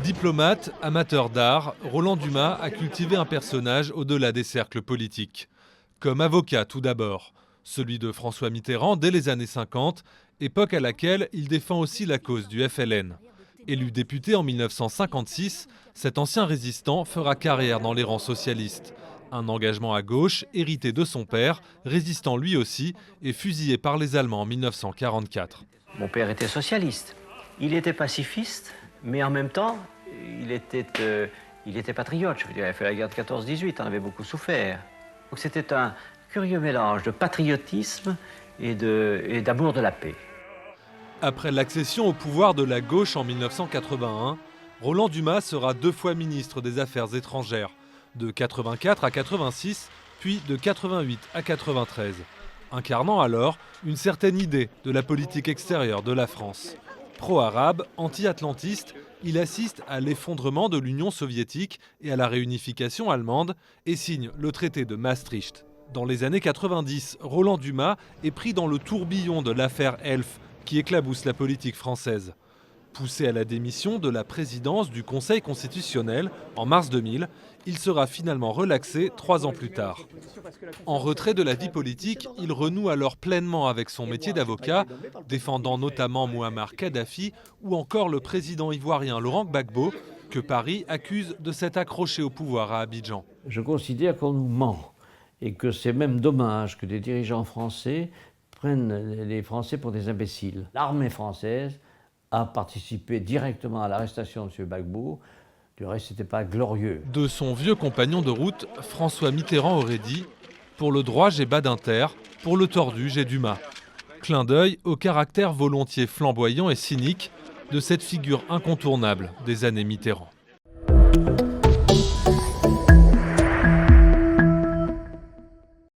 Diplomate, amateur d'art, Roland Dumas a cultivé un personnage au-delà des cercles politiques. Comme avocat tout d'abord, celui de François Mitterrand dès les années 50, époque à laquelle il défend aussi la cause du FLN. Élu député en 1956, cet ancien résistant fera carrière dans les rangs socialistes. Un engagement à gauche hérité de son père, résistant lui aussi et fusillé par les Allemands en 1944. Mon père était socialiste. Il était pacifiste, mais en même temps, il était patriote. Je veux dire, il a fait la guerre de 14-18, on avait beaucoup souffert. Donc c'était un curieux mélange de patriotisme et d'amour de la paix. Après l'accession au pouvoir de la gauche en 1981, Roland Dumas sera 2 fois ministre des Affaires étrangères, de 84 à 86, puis de 88 à 93, incarnant alors une certaine idée de la politique extérieure de la France. Pro-arabe, anti-atlantiste, il assiste à l'effondrement de l'Union soviétique et à la réunification allemande et signe le traité de Maastricht. Dans les années 90, Roland Dumas est pris dans le tourbillon de l'affaire Elf qui éclabousse la politique française. Poussé à la démission de la présidence du Conseil constitutionnel en mars 2000, il sera finalement relaxé 3 ans plus tard. En retrait de la vie politique, il renoue alors pleinement avec son métier d'avocat, défendant notamment Mouammar Kadhafi ou encore le président ivoirien Laurent Gbagbo, que Paris accuse de s'être accroché au pouvoir à Abidjan. Je considère qu'on nous ment et que c'est même dommage que des dirigeants français prennent les Français pour des imbéciles. L'armée française a participé directement à l'arrestation de M. Gbagbo. Du reste, ce n'était pas glorieux. De son vieux compagnon de route, François Mitterrand aurait dit « Pour le droit, j'ai Badinter, pour le tordu, j'ai Dumas ». Clin d'œil au caractère volontiers flamboyant et cynique de cette figure incontournable des années Mitterrand.